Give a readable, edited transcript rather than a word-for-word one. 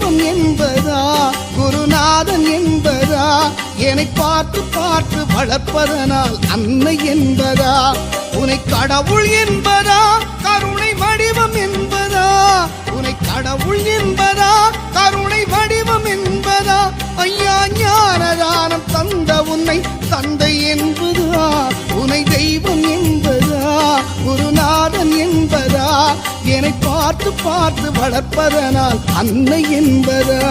தெய்வம் என்பதா குருநாதன் என்பதா என்னை பார்த்து பார்த்து வளர்ப்பதனால் அன்னை என்பதா உன்னை கடவுள் என்பதா கருணை வடிவம் என்பதா உன்னை கடவுள் என்பதா கருணை வடிவம் என்பதா ஐயா ஞானதானம் தந்த உன்னை தந்தை என்பதா உன்னை தெய்வம் என்பதா குருநாதன் என்பதா என்னை பார்த்து பார்த்து வளர்ப்பதனால் அன்னை என்பதா